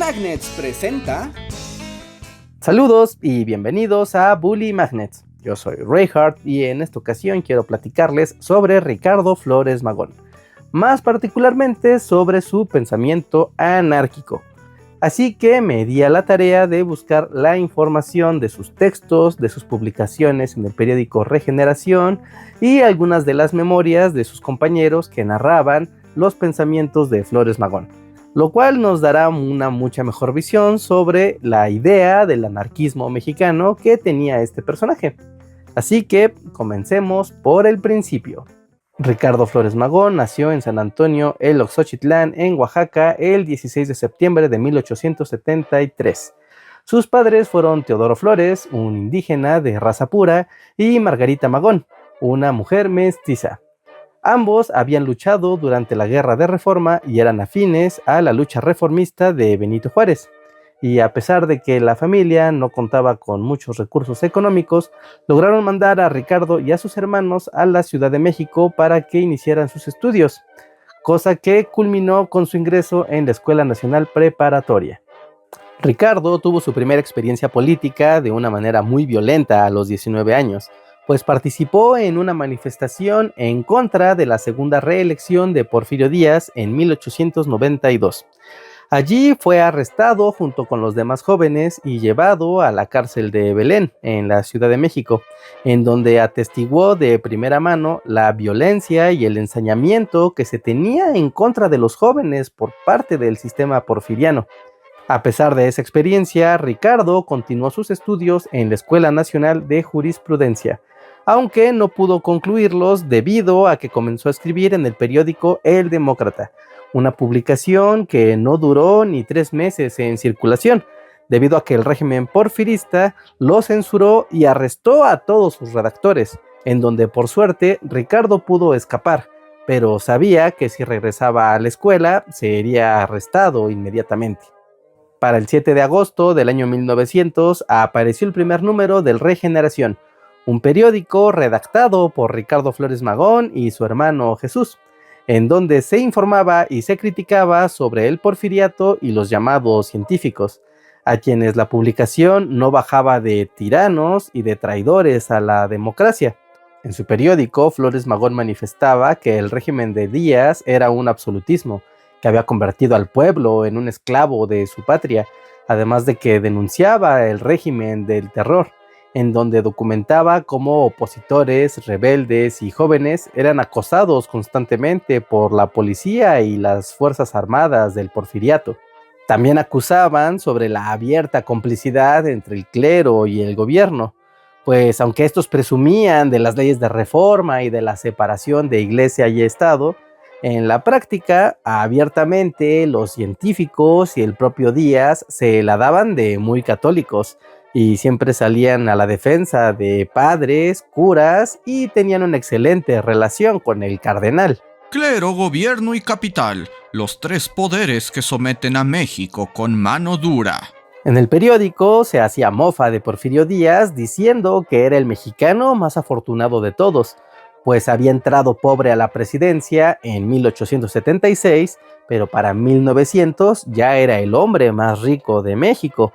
Magnets presenta... Saludos y bienvenidos a Bully Magnets. Yo soy Reinhardt y en esta ocasión quiero platicarles sobre Ricardo Flores Magón, más particularmente sobre su pensamiento anárquico. Así que me di a la tarea de buscar la información de sus textos, de sus publicaciones en el periódico Regeneración y algunas de las memorias de sus compañeros que narraban los pensamientos de Flores Magón, lo cual nos dará una mucha mejor visión sobre la idea del anarquismo mexicano que tenía este personaje. Así que comencemos por el principio. Ricardo Flores Magón nació en San Antonio el Oxochitlán, en Oaxaca, el 16 de septiembre de 1873. Sus padres fueron Teodoro Flores, un indígena de raza pura, y Margarita Magón, una mujer mestiza. Ambos habían luchado durante la Guerra de Reforma y eran afines a la lucha reformista de Benito Juárez. Y a pesar de que la familia no contaba con muchos recursos económicos, lograron mandar a Ricardo y a sus hermanos a la Ciudad de México para que iniciaran sus estudios, cosa que culminó con su ingreso en la Escuela Nacional Preparatoria. Ricardo tuvo su primera experiencia política de una manera muy violenta a los 19 años, pues participó en una manifestación en contra de la segunda reelección de Porfirio Díaz en 1892. Allí fue arrestado junto con los demás jóvenes y llevado a la cárcel de Belén, en la Ciudad de México, en donde atestiguó de primera mano la violencia y el ensañamiento que se tenía en contra de los jóvenes por parte del sistema porfiriano. A pesar de esa experiencia, Ricardo continuó sus estudios en la Escuela Nacional de Jurisprudencia, aunque no pudo concluirlos debido a que comenzó a escribir en el periódico El Demócrata, una publicación que no duró ni 3 meses en circulación, debido a que el régimen porfirista lo censuró y arrestó a todos sus redactores, en donde por suerte Ricardo pudo escapar, pero sabía que si regresaba a la escuela sería arrestado inmediatamente. Para el 7 de agosto del año 1900 apareció el primer número del Regeneración, un periódico redactado por Ricardo Flores Magón y su hermano Jesús, en donde se informaba y se criticaba sobre el porfiriato y los llamados científicos, a quienes la publicación no bajaba de tiranos y de traidores a la democracia. En su periódico, Flores Magón manifestaba que el régimen de Díaz era un absolutismo, que había convertido al pueblo en un esclavo de su patria, además de que denunciaba el régimen del terror, en donde documentaba cómo opositores, rebeldes y jóvenes eran acosados constantemente por la policía y las fuerzas armadas del porfiriato. También acusaban sobre la abierta complicidad entre el clero y el gobierno, pues aunque estos presumían de las leyes de reforma y de la separación de iglesia y estado, en la práctica, abiertamente, los científicos y el propio Díaz se la daban de muy católicos y siempre salían a la defensa de padres, curas y tenían una excelente relación con el cardenal. Clero, gobierno y capital, los 3 poderes que someten a México con mano dura. En el periódico se hacía mofa de Porfirio Díaz diciendo que era el mexicano más afortunado de todos, pues había entrado pobre a la presidencia en 1876, pero para 1900 ya era el hombre más rico de México.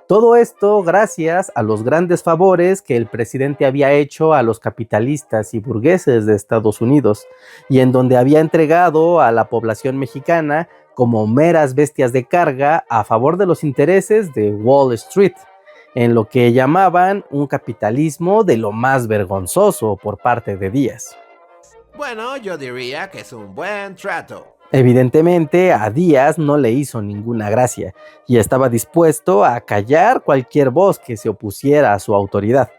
Todo esto gracias a los grandes favores que el presidente había hecho a los capitalistas y burgueses de Estados Unidos, y en donde había entregado a la población mexicana como meras bestias de carga a favor de los intereses de Wall Street, en lo que llamaban un capitalismo de lo más vergonzoso por parte de Díaz. Bueno, yo diría que es un buen trato. Evidentemente, a Díaz no le hizo ninguna gracia y estaba dispuesto a callar cualquier voz que se opusiera a su autoridad,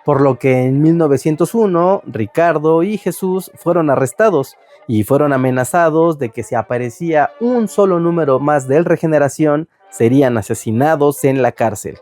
por lo que en 1901 Ricardo y Jesús fueron arrestados y fueron amenazados de que si aparecía un solo número más del Regeneración, serían asesinados en la cárcel.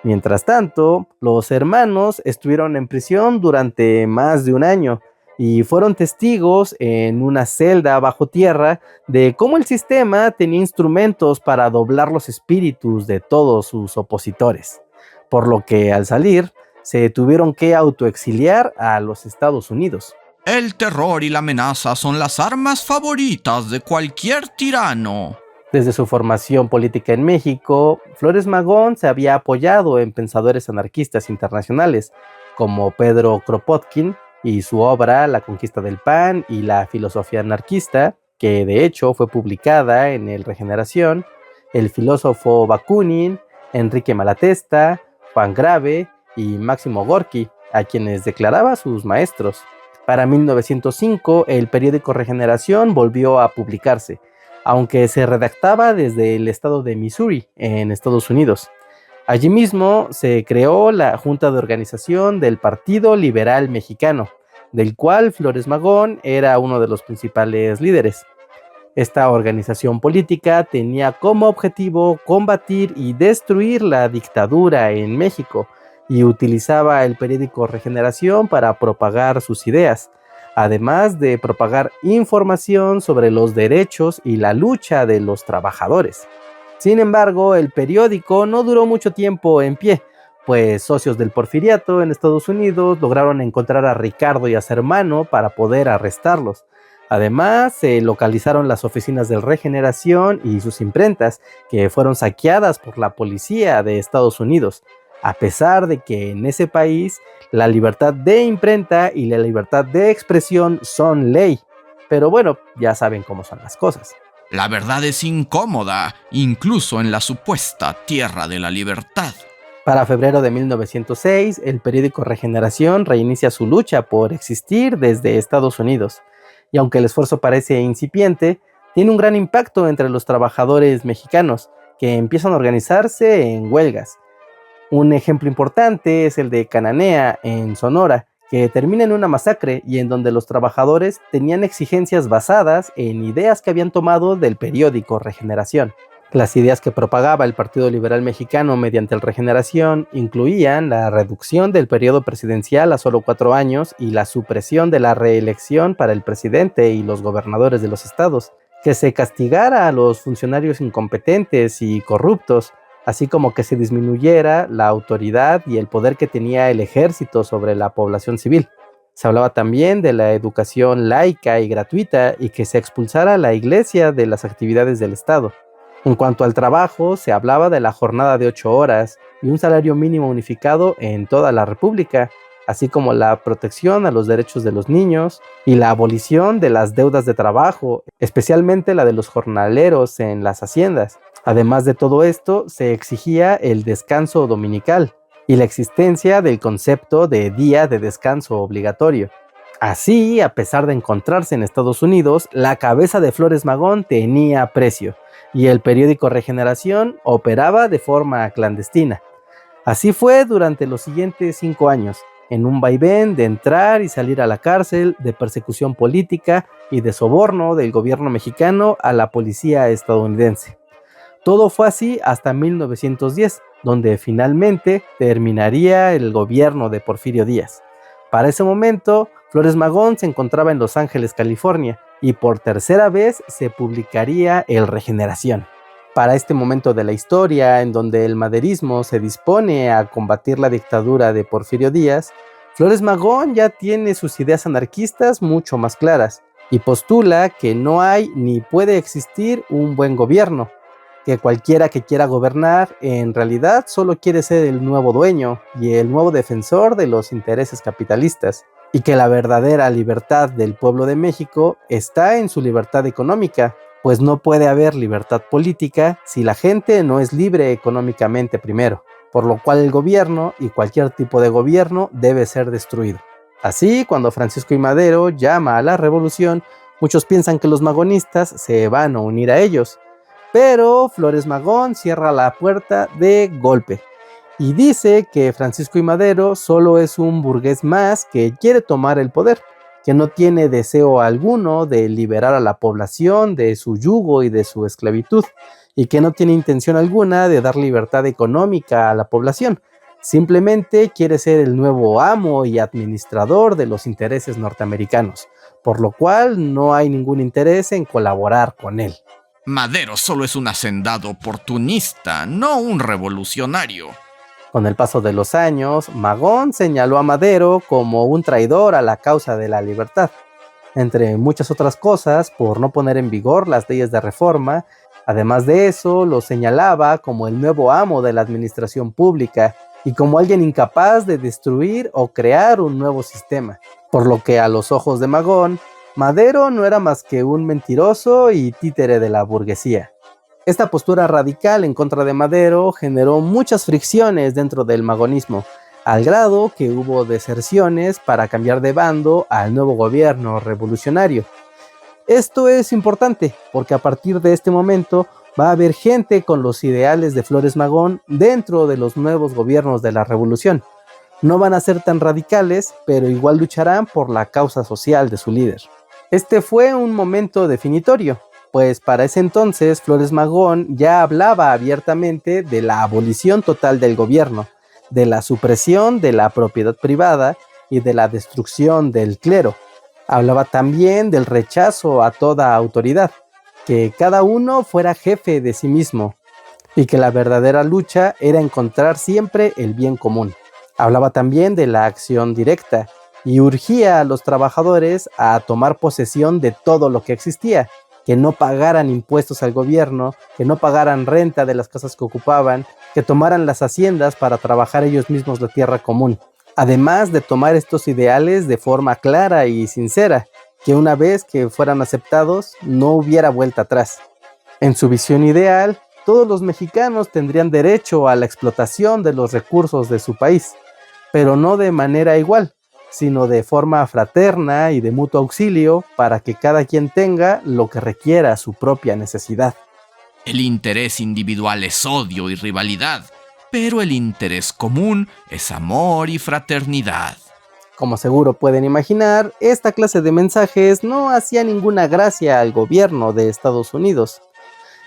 Mientras tanto, los hermanos estuvieron en prisión durante más de un año, y fueron testigos en una celda bajo tierra de cómo el sistema tenía instrumentos para doblar los espíritus de todos sus opositores, por lo que al salir se tuvieron que autoexiliar a los Estados Unidos. El terror y la amenaza son las armas favoritas de cualquier tirano. Desde su formación política en México, Flores Magón se había apoyado en pensadores anarquistas internacionales como Pedro Kropotkin y su obra La conquista del pan y la filosofía anarquista, que de hecho fue publicada en el Regeneración, el filósofo Bakunin, Enrique Malatesta, Juan Grave y Máximo Gorki, a quienes declaraba sus maestros. Para 1905, el periódico Regeneración volvió a publicarse, aunque se redactaba desde el estado de Missouri, en Estados Unidos. Allí mismo se creó la Junta de Organización del Partido Liberal Mexicano, del cual Flores Magón era uno de los principales líderes. Esta organización política tenía como objetivo combatir y destruir la dictadura en México y utilizaba el periódico Regeneración para propagar sus ideas, además de propagar información sobre los derechos y la lucha de los trabajadores. Sin embargo, el periódico no duró mucho tiempo en pie, pues socios del Porfiriato en Estados Unidos lograron encontrar a Ricardo y a su hermano para poder arrestarlos. Además, se localizaron las oficinas del Regeneración y sus imprentas, que fueron saqueadas por la policía de Estados Unidos, a pesar de que en ese país la libertad de imprenta y la libertad de expresión son ley. Pero bueno, ya saben cómo son las cosas. La verdad es incómoda, incluso en la supuesta tierra de la libertad. Para febrero de 1906, el periódico Regeneración reinicia su lucha por existir desde Estados Unidos. Y aunque el esfuerzo parece incipiente, tiene un gran impacto entre los trabajadores mexicanos, que empiezan a organizarse en huelgas. Un ejemplo importante es el de Cananea, en Sonora, que termina en una masacre y en donde los trabajadores tenían exigencias basadas en ideas que habían tomado del periódico Regeneración. Las ideas que propagaba el Partido Liberal Mexicano mediante el Regeneración incluían la reducción del periodo presidencial a solo 4 años y la supresión de la reelección para el presidente y los gobernadores de los estados, que se castigara a los funcionarios incompetentes y corruptos, así como que se disminuyera la autoridad y el poder que tenía el ejército sobre la población civil. Se hablaba también de la educación laica y gratuita y que se expulsara a la iglesia de las actividades del Estado. En cuanto al trabajo, se hablaba de la jornada de 8 horas y un salario mínimo unificado en toda la República, así como la protección a los derechos de los niños y la abolición de las deudas de trabajo, especialmente la de los jornaleros en las haciendas. Además de todo esto, se exigía el descanso dominical y la existencia del concepto de día de descanso obligatorio. Así, a pesar de encontrarse en Estados Unidos, la cabeza de Flores Magón tenía precio y el periódico Regeneración operaba de forma clandestina. Así fue durante los siguientes 5 años, en un vaivén de entrar y salir a la cárcel, de persecución política y de soborno del gobierno mexicano a la policía estadounidense. Todo fue así hasta 1910, donde finalmente terminaría el gobierno de Porfirio Díaz. Para ese momento, Flores Magón se encontraba en Los Ángeles, California, y por tercera vez se publicaría el Regeneración. Para este momento de la historia, en donde el maderismo se dispone a combatir la dictadura de Porfirio Díaz, Flores Magón ya tiene sus ideas anarquistas mucho más claras, y postula que no hay ni puede existir un buen gobierno, que cualquiera que quiera gobernar en realidad solo quiere ser el nuevo dueño y el nuevo defensor de los intereses capitalistas, y que la verdadera libertad del pueblo de México está en su libertad económica, pues no puede haber libertad política si la gente no es libre económicamente primero, por lo cual el gobierno y cualquier tipo de gobierno debe ser destruido. Así, cuando Francisco I. Madero llama a la revolución, muchos piensan que los magonistas se van a unir a ellos, pero Flores Magón cierra la puerta de golpe y dice que Francisco I. Madero solo es un burgués más que quiere tomar el poder, que no tiene deseo alguno de liberar a la población de su yugo y de su esclavitud, y que no tiene intención alguna de dar libertad económica a la población. Simplemente quiere ser el nuevo amo y administrador de los intereses norteamericanos, por lo cual no hay ningún interés en colaborar con él. Madero solo es un hacendado oportunista, no un revolucionario. Con el paso de los años, Magón señaló a Madero como un traidor a la causa de la libertad, entre muchas otras cosas por no poner en vigor las leyes de reforma Además de eso, lo señalaba como el nuevo amo de la administración pública y como alguien incapaz de destruir o crear un nuevo sistema. Por lo que a los ojos de Magón, Madero no era más que un mentiroso y títere de la burguesía. Esta postura radical en contra de Madero generó muchas fricciones dentro del magonismo, al grado que hubo deserciones para cambiar de bando al nuevo gobierno revolucionario. Esto es importante porque a partir de este momento va a haber gente con los ideales de Flores Magón dentro de los nuevos gobiernos de la revolución. No van a ser tan radicales, pero igual lucharán por la causa social de su líder. Este fue un momento definitorio, pues para ese entonces Flores Magón ya hablaba abiertamente de la abolición total del gobierno, de la supresión de la propiedad privada y de la destrucción del clero. Hablaba también del rechazo a toda autoridad, que cada uno fuera jefe de sí mismo y que la verdadera lucha era encontrar siempre el bien común. Hablaba también de la acción directa y urgía a los trabajadores a tomar posesión de todo lo que existía, que no pagaran impuestos al gobierno, que no pagaran renta de las casas que ocupaban, que tomaran las haciendas para trabajar ellos mismos la tierra común. Además de tomar estos ideales de forma clara y sincera, que una vez que fueran aceptados no hubiera vuelta atrás. En su visión ideal, todos los mexicanos tendrían derecho a la explotación de los recursos de su país, pero no de manera igual, sino de forma fraterna y de mutuo auxilio para que cada quien tenga lo que requiera a su propia necesidad. El interés individual es odio y rivalidad, pero el interés común es amor y fraternidad. Como seguro pueden imaginar, esta clase de mensajes no hacía ninguna gracia al gobierno de Estados Unidos.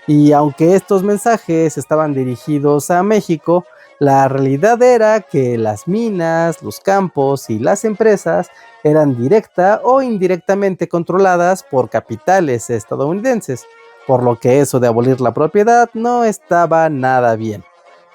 Y aunque estos mensajes estaban dirigidos a México, la realidad era que las minas, los campos y las empresas eran directa o indirectamente controladas por capitales estadounidenses, por lo que eso de abolir la propiedad no estaba nada bien.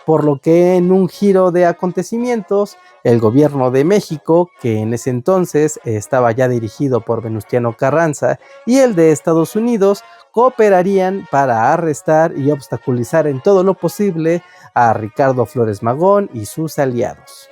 Por lo que en un giro de acontecimientos, el gobierno de México, que en ese entonces estaba ya dirigido por Venustiano Carranza, y el de Estados Unidos cooperarían para arrestar y obstaculizar en todo lo posible a Ricardo Flores Magón y sus aliados.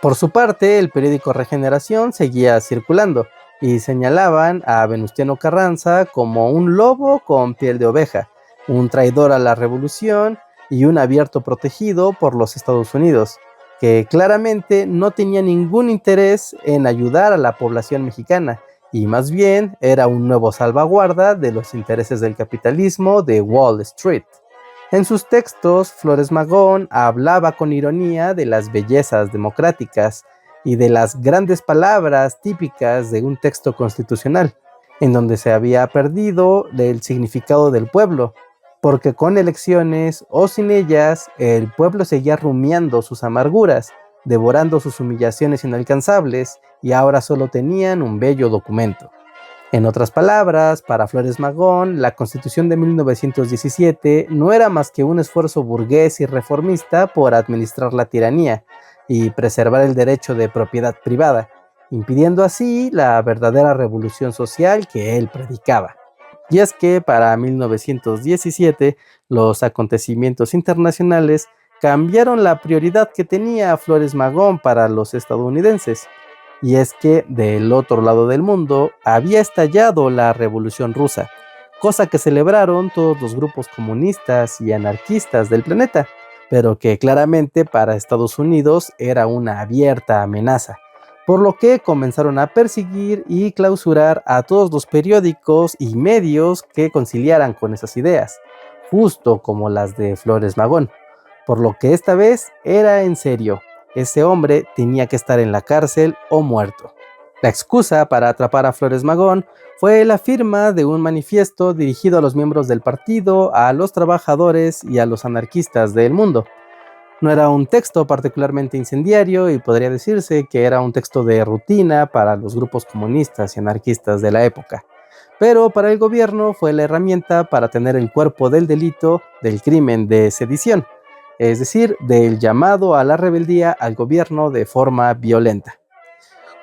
Por su parte, el periódico Regeneración seguía circulando y señalaban a Venustiano Carranza como un lobo con piel de oveja, un traidor a la revolución y un abierto protegido por los Estados Unidos, que claramente no tenía ningún interés en ayudar a la población mexicana, y más bien era un nuevo salvaguarda de los intereses del capitalismo de Wall Street. En sus textos, Flores Magón hablaba con ironía de las bellezas democráticas y de las grandes palabras típicas de un texto constitucional, en donde se había perdido el significado del pueblo, porque con elecciones o sin ellas, el pueblo seguía rumiando sus amarguras, devorando sus humillaciones inalcanzables, y ahora solo tenían un bello documento. En otras palabras, para Flores Magón, la Constitución de 1917 no era más que un esfuerzo burgués y reformista por administrar la tiranía y preservar el derecho de propiedad privada, impidiendo así la verdadera revolución social que él predicaba. Y es que para 1917 los acontecimientos internacionales cambiaron la prioridad que tenía Flores Magón para los estadounidenses. Y es que del otro lado del mundo había estallado la Revolución Rusa, cosa que celebraron todos los grupos comunistas y anarquistas del planeta, pero que claramente para Estados Unidos era una abierta amenaza, por lo que comenzaron a perseguir y clausurar a todos los periódicos y medios que conciliaran con esas ideas, justo como las de Flores Magón, por lo que esta vez era en serio. Ese hombre tenía que estar en la cárcel o muerto. La excusa para atrapar a Flores Magón fue la firma de un manifiesto dirigido a los miembros del partido, a los trabajadores y a los anarquistas del mundo. No era un texto particularmente incendiario y podría decirse que era un texto de rutina para los grupos comunistas y anarquistas de la época, pero para el gobierno fue la herramienta para tener el cuerpo del delito del crimen de sedición, es decir, del llamado a la rebeldía al gobierno de forma violenta.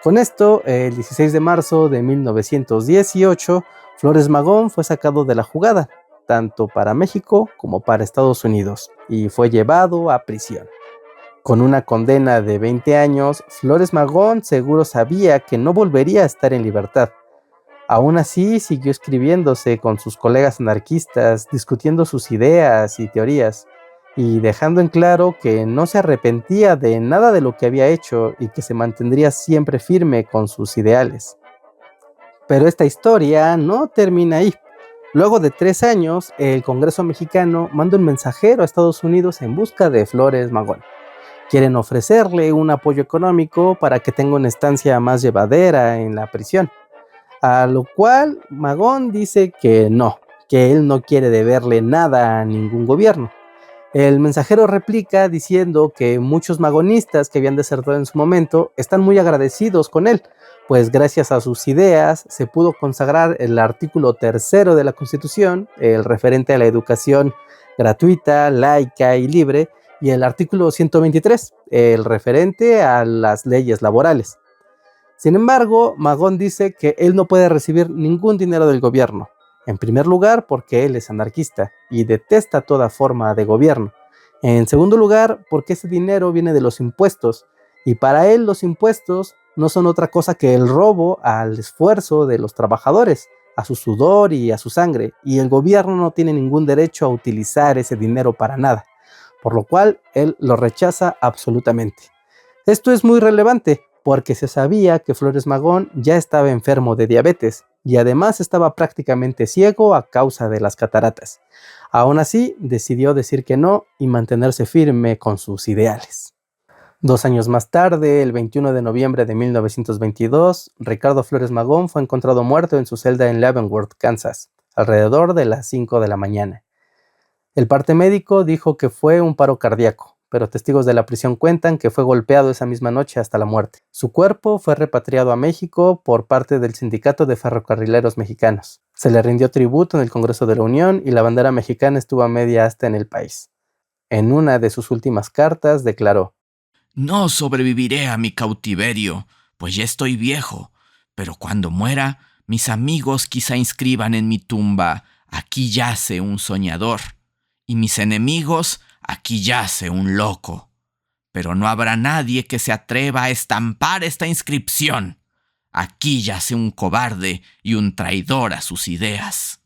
Con esto, el 16 de marzo de 1918, Flores Magón fue sacado de la jugada, tanto para México como para Estados Unidos y fue llevado a prisión. Con una condena de 20 años, Flores Magón seguro sabía que no volvería a estar en libertad. Aún así, siguió escribiéndose con sus colegas anarquistas, discutiendo sus ideas y teorías, y dejando en claro que no se arrepentía de nada de lo que había hecho y que se mantendría siempre firme con sus ideales. Pero esta historia no termina ahí. Luego de 3 años, el Congreso mexicano manda un mensajero a Estados Unidos en busca de Flores Magón. Quieren ofrecerle un apoyo económico para que tenga una estancia más llevadera en la prisión. A lo cual Magón dice que no, que él no quiere deberle nada a ningún gobierno. El mensajero replica diciendo que muchos magonistas que habían desertado en su momento están muy agradecidos con él, pues gracias a sus ideas se pudo consagrar el artículo 3 de la Constitución, el referente a la educación gratuita, laica y libre, y el artículo 123, el referente a las leyes laborales. Sin embargo, Magón dice que él no puede recibir ningún dinero del gobierno. En primer lugar, porque él es anarquista y detesta toda forma de gobierno. En segundo lugar, porque ese dinero viene de los impuestos y para él los impuestos no son otra cosa que el robo al esfuerzo de los trabajadores, a su sudor y a su sangre, y el gobierno no tiene ningún derecho a utilizar ese dinero para nada, por lo cual él lo rechaza absolutamente. Esto es muy relevante porque se sabía que Flores Magón ya estaba enfermo de diabetes y además estaba prácticamente ciego a causa de las cataratas. Aún así, decidió decir que no y mantenerse firme con sus ideales. 2 años más tarde, el 21 de noviembre de 1922, Ricardo Flores Magón fue encontrado muerto en su celda en Leavenworth, Kansas, alrededor de las 5 de la mañana. El parte médico dijo que fue un paro cardíaco, pero testigos de la prisión cuentan que fue golpeado esa misma noche hasta la muerte. Su cuerpo fue repatriado a México por parte del Sindicato de Ferrocarrileros Mexicanos. Se le rindió tributo en el Congreso de la Unión y la bandera mexicana estuvo a media asta en el país. En una de sus últimas cartas declaró: No sobreviviré a mi cautiverio, pues ya estoy viejo, pero cuando muera, mis amigos quizá inscriban en mi tumba: aquí yace un soñador, y mis enemigos: aquí yace un loco. Pero no habrá nadie que se atreva a estampar esta inscripción: aquí yace un cobarde y un traidor a sus ideas.